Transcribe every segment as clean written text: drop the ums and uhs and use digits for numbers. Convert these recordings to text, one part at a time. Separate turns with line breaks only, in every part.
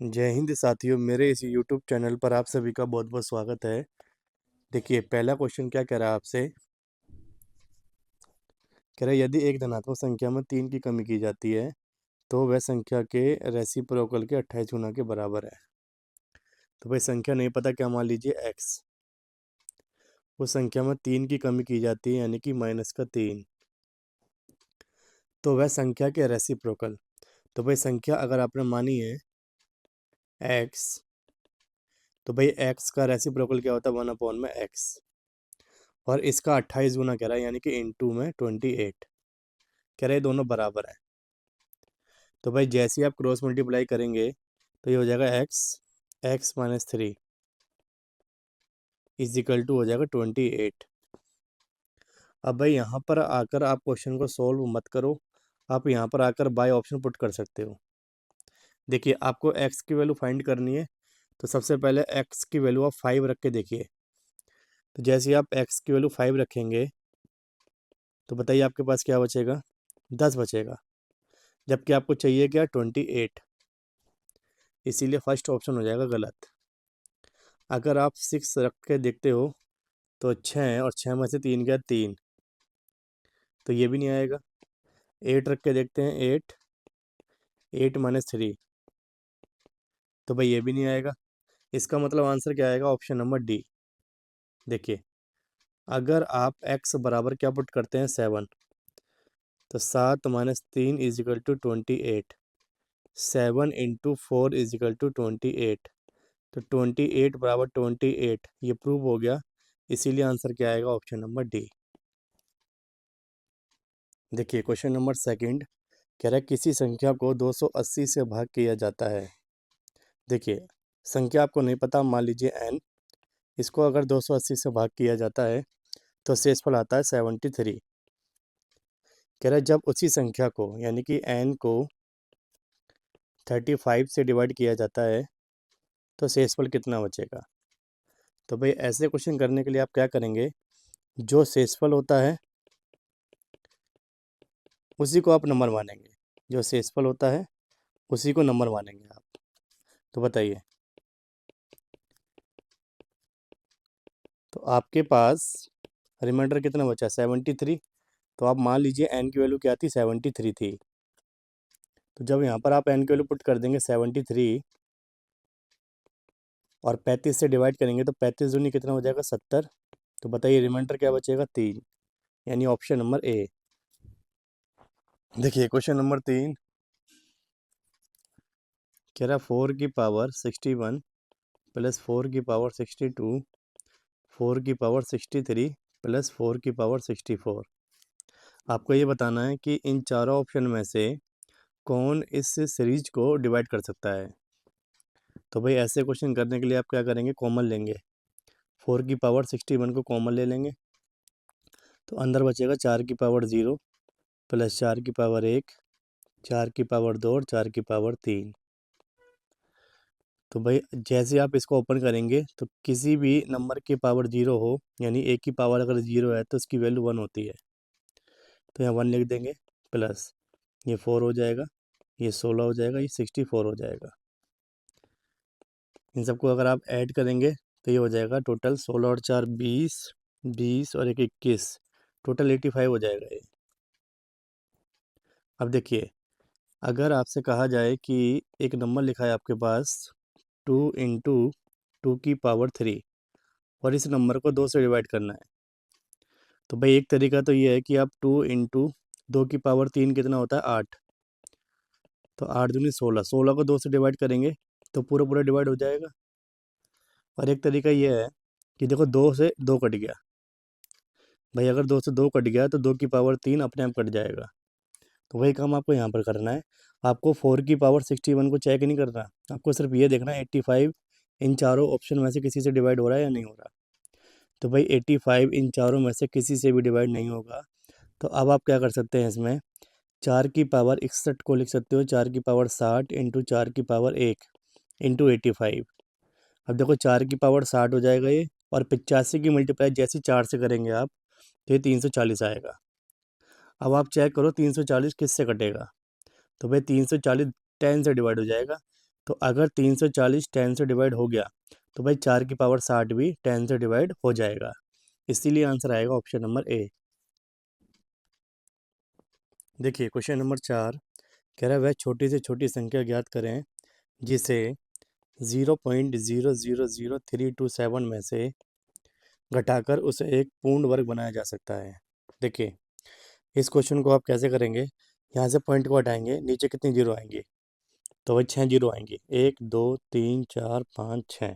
जय हिंद साथियों, मेरे इस यूट्यूब चैनल पर आप सभी का बहुत बहुत स्वागत है। देखिए, पहला क्वेश्चन क्या कह रहा है आपसे। कह रहा है यदि एक धनात्मक संख्या में 3 की कमी की जाती है तो वह संख्या के रेसिप्रोकल के 28 गुना के बराबर है। तो भाई संख्या नहीं पता, क्या मान लीजिए x। उस संख्या में 3 की कमी की जाती है यानी कि -3, तो वह संख्या के रेसिप्रोकल। तो भाई संख्या अगर आपने मानी है x, तो भाई x का रेसिप्रोकल क्या होता है 1/x। और इसका 28 गुना कह रहा है यानी कि इंटू में 28। कह रहे हैं दोनों बराबर है। तो भाई जैसे ही आप क्रॉस मल्टीप्लाई करेंगे तो ये हो जाएगा x-3 इज इक्वल टू हो जाएगा 28। अब भाई यहाँ पर आकर आप क्वेश्चन को सोल्व मत करो, आप यहाँ पर आकर बाय ऑप्शन पुट कर सकते हो। देखिए, आपको x की वैल्यू फाइंड करनी है, तो सबसे पहले x की वैल्यू आप 5 रख के देखिए। तो जैसे ही आप x की वैल्यू 5 रखेंगे तो बताइए आपके पास क्या बचेगा, 10 बचेगा। जबकि आपको चाहिए क्या, 28। इसीलिए फर्स्ट ऑप्शन हो जाएगा गलत। अगर आप 6 रख के देखते हो तो 6, और 6 में से 3 गया 3, तो ये भी नहीं आएगा। 8 रख के देखते हैं, 8, 8-3, तो भाई ये भी नहीं आएगा। इसका मतलब आंसर क्या आएगा, ऑप्शन नंबर डी। देखिए, अगर आप x बराबर क्या पुट करते हैं 7, तो 7-3 is equal to 28। 7 into 4 is equal to 28। तो 28 बराबर 28, ये प्रूव हो गया। इसीलिए आंसर क्या आएगा, ऑप्शन नंबर डी। देखिए, क्वेश्चन नंबर सेकंड कह रहा है किसी संख्या को 280 से भाग किया जाता है। देखिए, संख्या आपको नहीं पता, मान लीजिए n। इसको अगर 280 से भाग किया जाता है तो शेषफल आता है 73। कह रहा है जब उसी संख्या को यानी कि n को 35 से डिवाइड किया जाता है तो शेषफल कितना बचेगा। तो भाई ऐसे क्वेश्चन करने के लिए आप क्या करेंगे, जो शेषफल होता है उसी को आप नंबर मानेंगे। जो शेषफल होता है उसी को नंबर मानेंगे आप। तो बताइए, तो आपके पास रिमाइंडर कितना बचा, 73। तो आप मान लीजिए एन की वैल्यू क्या थी, 73 थी। तो जब यहाँ पर आप एन की वैल्यू पुट कर देंगे 73 और 35 से डिवाइड करेंगे तो 35 दूनी कितना हो जाएगा, 70। तो बताइए रिमाइंडर क्या बचेगा, 3, यानी ऑप्शन नंबर ए। देखिए, क्वेश्चन नंबर 3 कह रहा 4 की पावर 61 प्लस 4 की पावर 62, 4 की पावर 63 प्लस 4 की पावर 64। आपको ये बताना है कि इन चारों ऑप्शन में से कौन इस सीरीज को डिवाइड कर सकता है। तो भाई ऐसे क्वेश्चन करने के लिए आप क्या करेंगे, कॉमन लेंगे। 4 की पावर 61 को कॉमन ले लेंगे, तो अंदर बचेगा 4 की पावर 0 प्लस 4 की पावर 1, 4 की पावर 2 और 4 की पावर 3। तो भाई जैसे आप इसको ओपन करेंगे तो किसी भी नंबर की पावर 0 हो, यानी एक की पावर अगर 0 है तो उसकी वैल्यू 1 होती है। तो यहाँ 1 लिख देंगे, प्लस ये 4 हो जाएगा, ये 16 हो जाएगा, ये 64 हो जाएगा। इन सबको अगर आप ऐड करेंगे तो ये हो जाएगा टोटल 16 और 4 20, 20 और एक 21, टोटल 85 हो जाएगा ये। अब देखिए, अगर आपसे कहा जाए कि एक नंबर लिखा है आपके पास 2 इंटू 2 की पावर 3 और इस नंबर को 2 से डिवाइड करना है। तो भाई एक तरीका तो ये है कि आप 2 इंटू 2 की पावर 3 कितना होता है, 8। तो 8 दूनी 16, 16 को 2 से डिवाइड करेंगे तो पूरा पूरा डिवाइड हो जाएगा। और एक तरीका ये है कि देखो 2 से 2 कट गया, भाई अगर 2 से 2 कट गया तो 2 की पावर 3 अपने आप कट जाएगा। तो वही काम आपको यहाँ पर करना है। आपको 4 की पावर 61 को चेक नहीं करना, आपको सिर्फ ये देखना है 85 इन चारों ऑप्शन में से किसी से डिवाइड हो रहा है या नहीं हो रहा। तो भाई 85 इन चारों में से किसी से भी डिवाइड नहीं होगा। तो अब आप क्या कर सकते हैं, इसमें 4 की पावर 61 को लिख सकते हो 4 की पावर 60 इंटू 4 की पावर 1 इंटू 85। अब देखो 4 की पावर 60 हो जाएगा ये, और 85 की मल्टीप्लाई जैसे 4 से करेंगे आप तो ये 340 आएगा। अब आप चेक करो 340 किससे कटेगा। तो भाई 340 10 से डिवाइड हो जाएगा, तो अगर 340 10 से डिवाइड हो गया तो भाई 4 की पावर 60 भी 10 से डिवाइड हो जाएगा। इसीलिए आंसर आएगा ऑप्शन नंबर ए। देखिए क्वेश्चन नंबर 4 कह रहा है वह छोटी से छोटी संख्या ज्ञात करें जिसे 0.00032 में से घटाकर उसे एक पूर्ण वर्ग बनाया जा सकता है। देखिए इस क्वेश्चन को आप कैसे करेंगे, यहाँ से पॉइंट को हटाएंगे, नीचे कितनी जीरो आएंगी, तो भाई 6 जीरो आएंगी, 1 2 3 4 5 6।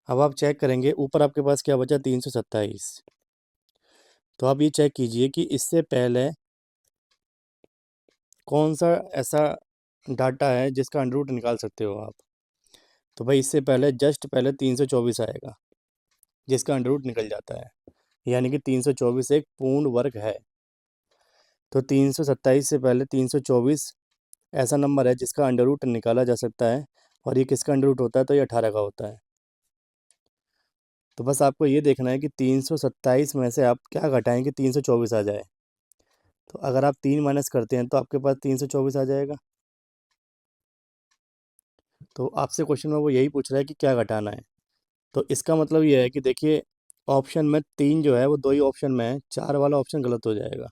अब आप चेक करेंगे ऊपर आपके पास क्या बचा, 327। तो आप ये चेक कीजिए कि इससे पहले कौन सा ऐसा डाटा है जिसका अंडर रूट निकाल सकते हो आप। तो भाई इससे पहले जस्ट पहले 324 आएगा जिसका अंडर रूट निकल जाता है, यानी कि 324 एक पूर्ण वर्ग है। तो 327 से पहले 324 ऐसा नंबर है जिसका अंडर रूट निकाला जा सकता है, और ये किसका अंडर रूट होता है, तो ये 18 का होता है। तो बस आपको ये देखना है कि 327 में से आप क्या घटाएं कि 324 आ जाए। तो अगर आप 3 माइनस करते हैं तो आपके पास 324 आ जाएगा। तो आपसे क्वेश्चन में वो यही पूछ रहा है कि क्या घटाना है। तो इसका मतलब ये है कि देखिए ऑप्शन में 3 जो है वो 2 ही ऑप्शन में है, 4 वाला ऑप्शन गलत हो जाएगा।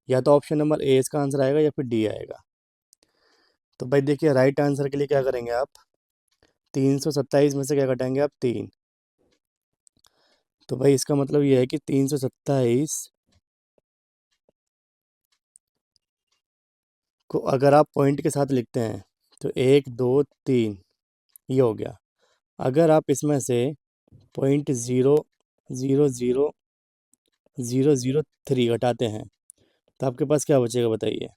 या तो ऑप्शन नंबर ए इसका आंसर आएगा या फिर डी आएगा। तो भाई देखिए राइट आंसर के लिए क्या करेंगे आप, 327 में से क्या घटाएंगे आप, 3। तो भाई इसका मतलब ये है कि 327 को अगर आप पॉइंट के साथ लिखते हैं तो 1 2 3 ये हो गया। अगर आप इसमें से पॉइंट 0.00003 घटाते हैं तो आपके पास क्या बचेगा बताइए।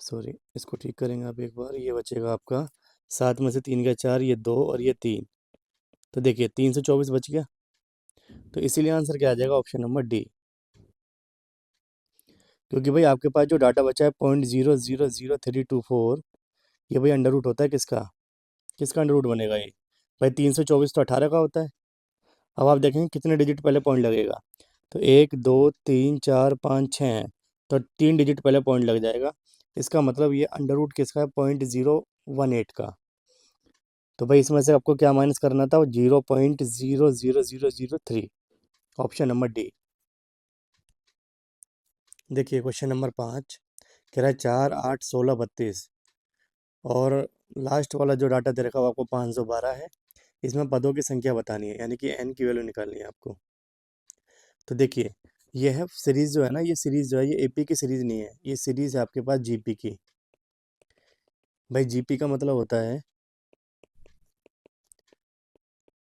सॉरी, इसको ठीक करेंगे आप एक बार, ये बचेगा आपका 7 में से 3 का 4, ये 2 और ये 3। तो देखिए 324 बच गया। तो इसीलिए आंसर क्या आ जाएगा, ऑप्शन नंबर डी। क्योंकि भाई आपके पास जो डाटा बचा है 0.00324, ये भाई अंडर रूट होता है किसका, किसका अंडर रूट बनेगा ये, भाई 324 तो 18 का होता है। अब आप देखेंगे कितने डिजिट पहले पॉइंट लगेगा, तो 1 2 3 4 5 6 है, तो 3 डिजिट पहले पॉइंट लग जाएगा। इसका मतलब ये अंडर रूट किसका है, 0.018 का। तो भाई इसमें से आपको क्या माइनस करना था, 0.00003, ऑप्शन नंबर डी। देखिए क्वेश्चन नंबर 5 कह रहा है 4 8 16 32 और लास्ट वाला जो डाटा दे रखा है वो आपको 512 है। इसमें पदों की संख्या बतानी है, यानी कि एन की वैल्यू निकालनी है आपको। तो देखिए ये है सीरीज़ जो है ना, ये सीरीज़ जो है ये एपी की सीरीज़ नहीं है, ये सीरीज़ है आपके पास जीपी की। भाई जीपी का मतलब होता है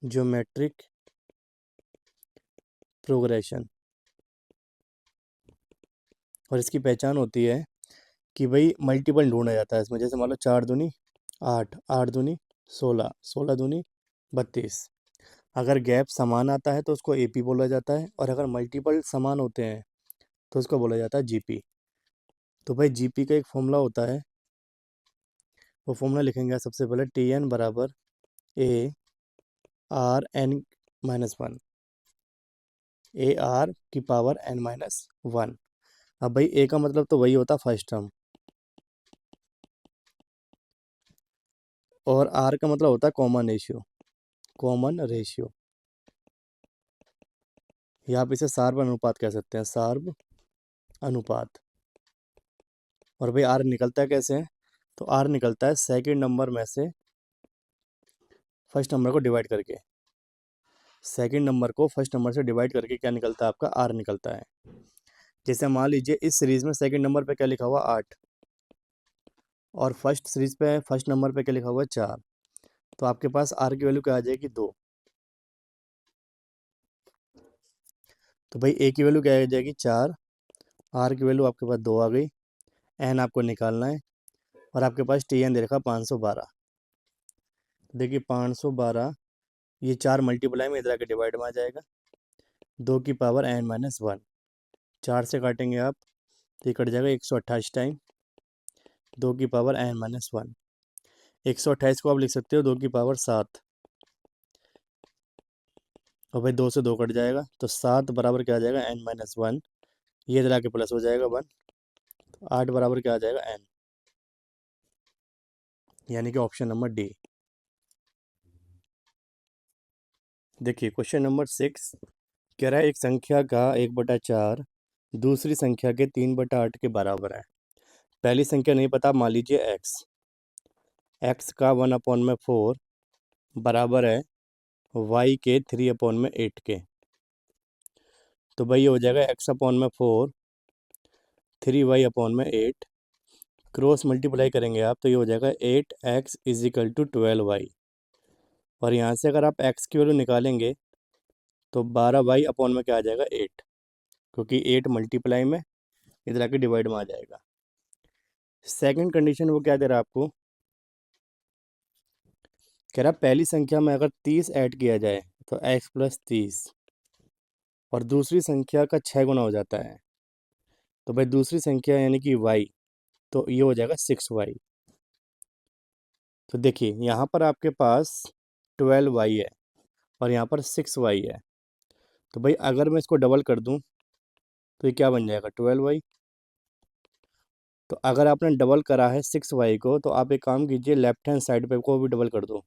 ज्योमेट्रिक प्रोग्रेशन, और इसकी पहचान होती है कि भाई मल्टीपल ढूंढा जाता है इसमें। जैसे मान लो 4 दूनी 8, 8 दूनी 16, 16 दूनी 32। अगर गैप समान आता है तो उसको एपी बोला जाता है, और अगर मल्टीपल समान होते हैं तो उसको बोला जाता है जीपी। तो भाई जीपी का एक फॉर्मूला होता है, वो फॉर्मूला लिखेंगे सबसे पहले, टी एन बराबर a r n minus one, a r की पावर एन माइनस वन। अब भाई ए का मतलब तो वही होता फर्स्ट टर्म, और आर का मतलब होता है कॉमन रेशियो, कॉमन रेशियो, या आप इसे सार्व अनुपात कह सकते हैं, सार्व अनुपात। और भाई आर निकलता है कैसे है, तो आर निकलता है सेकंड नंबर में से फर्स्ट नंबर को डिवाइड करके। सेकंड नंबर को फर्स्ट नंबर से डिवाइड करके क्या निकलता है, आपका आर निकलता है। जैसे मान लीजिए इस सीरीज में सेकंड नंबर पे क्या लिखा हुआ, 8, और फर्स्ट सीरीज पे फर्स्ट नंबर पे क्या लिखा हुआ है, 4। तो आपके पास आर की वैल्यू क्या आ जाएगी, 2। तो भाई ए की वैल्यू क्या आ जाएगी, 4। आर की वैल्यू आपके पास 2 आ गई। एन आपको निकालना है, और आपके पास टी एन दे रखा 512। देखिए 512, ये 4 मल्टीप्लाई में इधर आके डिवाइड में आ जाएगा, 2 की पावर एन माइनस वन। 4 से काटेंगे आप तो ये कट जाएगा 128 टाइम 2 की पावर एन माइनस वन। 128 को आप लिख सकते हो 2 की पावर 7, और भाई 2 से 2 कट जाएगा, तो 7 बराबर क्या आ जाएगा, एन माइनस वन। ये इधर आके प्लस हो जाएगा 1। 8 बराबर क्या आ जाएगा n, यानी कि ऑप्शन नंबर डी। देखिए क्वेश्चन नंबर 6 कह रहा है एक संख्या का 1/4 दूसरी संख्या के 3/8 के बराबर है। पहली संख्या नहीं पता, मान लीजिए x का 1/4 बराबर है y के 3/8 के। तो भाई ये हो जाएगा x/4 3y/8, क्रॉस मल्टीप्लाई करेंगे आप तो ये हो जाएगा 8x = 12y। और यहाँ से अगर आप x की वैल्यू निकालेंगे तो 12y में क्या आ जाएगा 8, क्योंकि 8 मल्टीप्लाई में इधर आके डिवाइड में आ जाएगा। सेकंड कंडीशन वो क्या दे रहा है आपको, कह रहा पहली संख्या में अगर 30 ऐड किया जाए तो x + 30, और दूसरी संख्या का 6 गुना हो जाता है तो भाई दूसरी संख्या यानी कि y, तो ये हो जाएगा 6y। तो देखिए यहाँ पर आपके पास 12y है और यहाँ पर 6y है, तो भाई अगर मैं इसको डबल कर दूँ तो ये क्या बन जाएगा 12y। तो अगर आपने डबल करा है 6y को तो आप एक काम कीजिए, लेफ्ट हैंड साइड पे को भी डबल कर दो,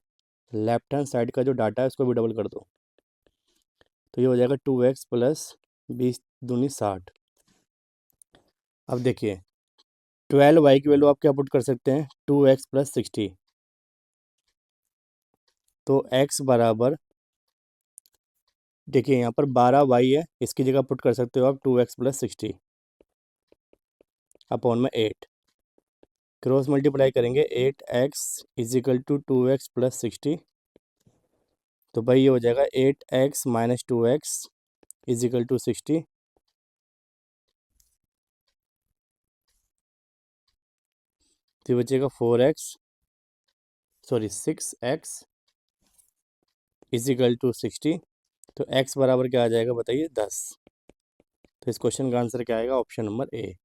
लेफ्ट हैंड साइड का जो डाटा है उसको भी डबल कर दो, तो ये हो जाएगा 2x + 20 दूनी 60। अब देखिए 12y की वैल्यू आप क्या पुट कर सकते हैं, 2x + 60, तो x बराबर, देखिए यहाँ पर 12y है, इसकी जगह पुट कर सकते हो आप 2x + 60 अपॉन में 8, क्रॉस मल्टीप्लाई करेंगे 8x = 2x + 60, तो भाई ये हो जाएगा 8x - 2x = 60, तो ये बचेगा 6x = 60, तो x बराबर क्या आ जाएगा बताइए 10। तो इस क्वेश्चन का आंसर क्या आएगा, ऑप्शन नंबर ए।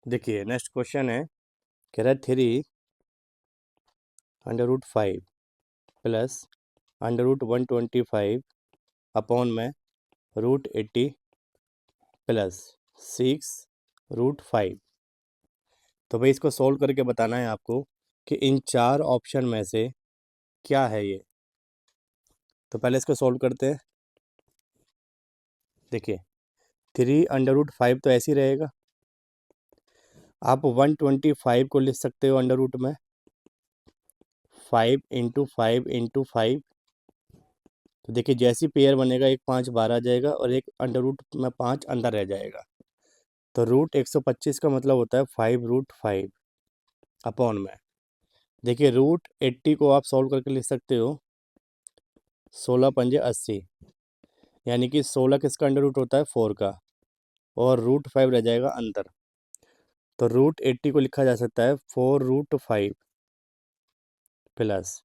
देखिए नेक्स्ट क्वेश्चन है, कह रहा है 3√5 + √125 अपॉन में √80 + 6√5। तो भाई इसको सोल्व करके बताना है आपको कि इन चार ऑप्शन में से क्या है ये। तो पहले इसको सोल्व करते हैं। देखिए 3√5 तो ऐसे ही रहेगा, आप 125 को लिख सकते हो अंडर रूट में 5 × 5 × 5। तो देखिए जैसी पेयर बनेगा एक 5 बाहर आ जाएगा और एक अंडर रूट में 5 अंदर रह जाएगा, तो रूट 125 का मतलब होता है 5√5 अपॉन में, देखिए √80 को आप सॉल्व करके लिख सकते हो 16 पंजे 80, यानी कि 16 किसका अंडर रूट होता है 4 का, और √5 रह जाएगा अंदर, तो √80 को लिखा जा सकता है 4√5 +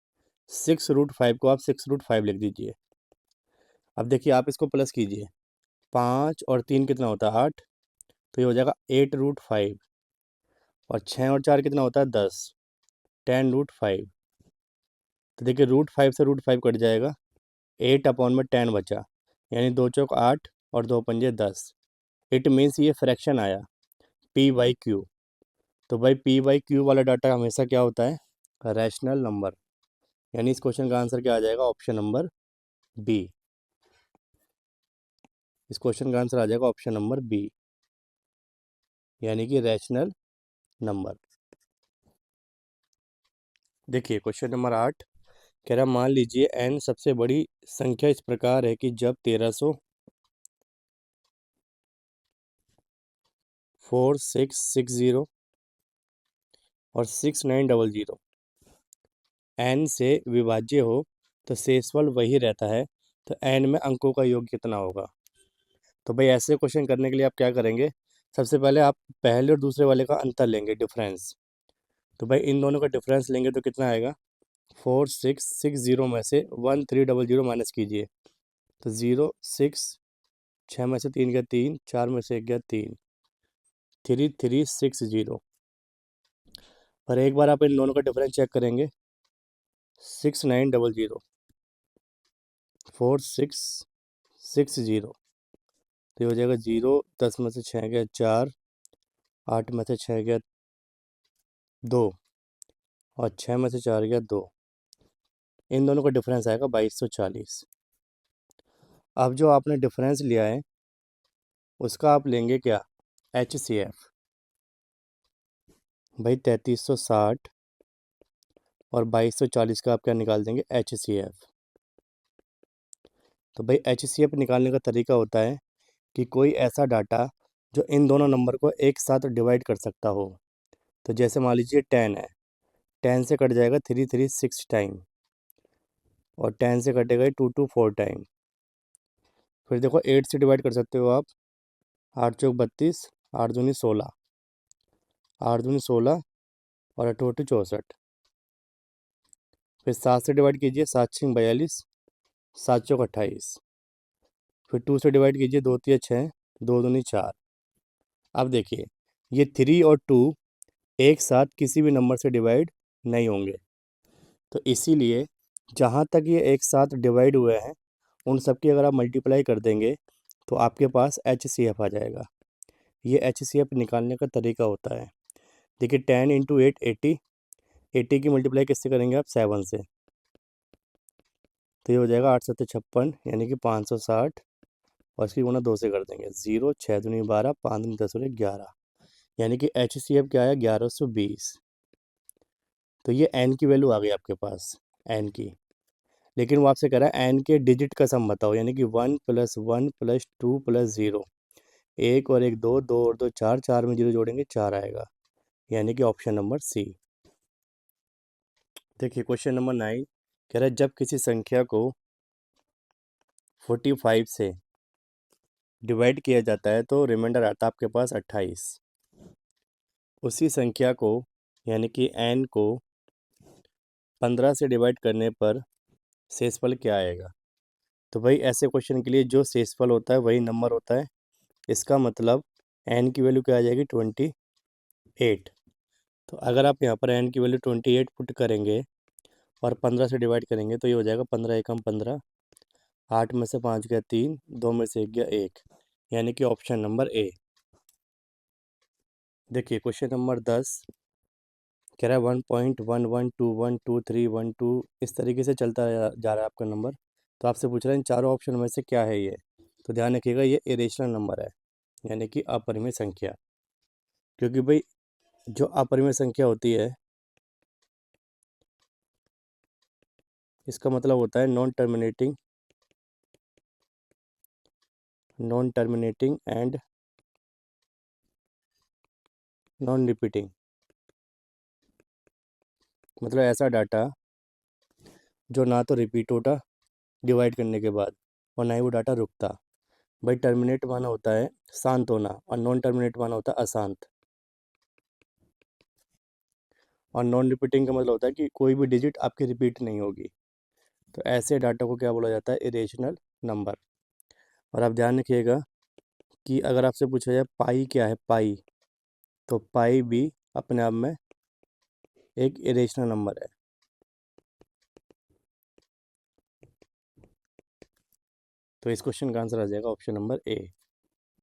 6√5 को आप 6√5 लिख दीजिए। अब देखिए आप इसको प्लस कीजिए, 5 और 3 कितना होता है 8, तो ये हो जाएगा 8√5, और 6 और 4 कितना होता है 10, 10√5। तो देखिए √5 से √5 कट जाएगा, 8/10 बचा, यानी 2 चौक 8 और 2 पंजे 10। इट मीन्स ये फ्रैक्शन आया p/q। तो भाई p/q वाला डाटा हमेशा क्या होता है, रैशनल नंबर, यानी इस क्वेश्चन का आंसर क्या आ जाएगा, ऑप्शन नंबर बी। इस क्वेश्चन का आंसर आ जाएगा ऑप्शन नंबर बी, यानी कि रैशनल नंबर। देखिए क्वेश्चन नंबर 8 कह रहा मान लीजिए n सबसे बड़ी संख्या इस प्रकार है कि जब 1300 4660 और 6900 n से विभाज्य हो तो शेषफल वही रहता है, तो n में अंकों का योग कितना होगा। तो भाई ऐसे क्वेश्चन करने के लिए आप क्या करेंगे, सबसे पहले आप पहले और दूसरे वाले का अंतर लेंगे, डिफरेंस। तो भाई इन दोनों का डिफरेंस लेंगे तो कितना आएगा, 4660 में से 1300 माइनस कीजिए, तो 06, 6 में से 3 गया 3, 4 में से 1 गया 3, 3360। और एक बार आप इन दोनों का डिफरेंस चेक करेंगे, 6900 4660 तो ये हो जाएगा 0, 10 में से 6 गया 4, 8 में से 6 गया 2 और 6 में से 4 गया 2। इन दोनों का डिफरेंस आएगा 2240। अब जो आपने डिफरेंस लिया है उसका आप लेंगे क्या, HCF। भाई 3360 और 2240 का आप क्या निकाल देंगे, HCF। तो भाई HCF निकालने का तरीका होता है कि कोई ऐसा डाटा जो इन दोनों नंबर को एक साथ डिवाइड कर सकता हो। तो जैसे मान लीजिए 10 है, 10 से कट जाएगा 336 टाइम और 10 से कटेगा 224 टाइम। फिर देखो 8 से डिवाइड कर सकते हो आप, 8 चौक 32, 8 दूनी 16, 8 दूनी 16 और 8 अट्ठ 64। फिर 7 से डिवाइड कीजिए, 7 छः 42, 7 चौक 28। फिर 2 से डिवाइड कीजिए, 2 तिया 6, 2 दूनी 4। अब देखिए ये 3 और 2 एक साथ किसी भी नंबर से डिवाइड नहीं होंगे, तो इसीलिए जहाँ तक ये एक साथ डिवाइड हुए हैं उन सब की अगर आप मल्टीप्लाई कर देंगे तो आपके पास HCF आ जाएगा। ये HCF निकालने का तरीका होता है। देखिए 10 इंटू 8 80, 80 की मल्टीप्लाई किससे करेंगे आप, 7 से। तो ये हो जाएगा 8 7 56 यानी कि 560 और इसकी गुणा 2 से कर देंगे, 0 6 दूनी 12, 5 दूनी 10 और 11, यानी कि HCF क्या है, 1120। तो ये n की वैल्यू आ गई आपके पास, n की। लेकिन वो आपसे कह रहा है n के डिजिट का सम बताओ, यानी कि 1 + 1 + 2 + 0, 1 और 1 2, 2 और 2 4, 4 में 0 जोड़ेंगे 4 आएगा, यानी कि ऑप्शन नंबर सी। देखिए क्वेश्चन नंबर 9 कह रहा है जब किसी संख्या को 45 से डिवाइड किया जाता है तो रिमाइंडर आता है आपके पास 28। उसी संख्या को यानी कि n को 15 से डिवाइड करने पर शेषफल क्या आएगा। तो भाई ऐसे क्वेश्चन के लिए जो शेषफल होता है वही नंबर होता है। इसका मतलब n की वैल्यू क्या आ जाएगी, 28। तो अगर आप यहाँ पर n की वैल्यू 28 पुट करेंगे और 15 से डिवाइड करेंगे तो ये हो जाएगा 15 एकम 15, 8 में से 5 गया 3, 2 में से 1 गया 1, यानी कि ऑप्शन नंबर ए। देखिए क्वेश्चन नंबर 10 कह रहा है 1.11212312 इस तरीके से चलता जा रहा है आपका नंबर। तो आपसे पूछ रहा है इन चारों ऑप्शन में से क्या है ये। तो ध्यान रखिएगा ये इरेशनल नंबर है, यानी कि अपरिमेय संख्या। क्योंकि भाई जो अपरिमेय संख्या होती है इसका मतलब होता है non terminating and non repeating. मतलब ऐसा डाटा जो ना तो रिपीट होता डिवाइड करने के बाद और ना ही वो डाटा रुकता। भाई टर्मिनेट माना होता है शांत होना और नॉन टर्मिनेट माना होता है अशांत। और नॉन रिपीटिंग का मतलब होता है कि कोई भी डिजिट आपकी रिपीट नहीं होगी। तो ऐसे डाटा को क्या बोला जाता है, इरेशनल नंबर। और आप ध्यान रखिएगा कि अगर आपसे पूछा जाए पाई क्या है, पाई, तो पाई भी अपने आप में एक इरेशनल नंबर है। तो इस क्वेश्चन का आंसर आ जाएगा ऑप्शन नंबर ए।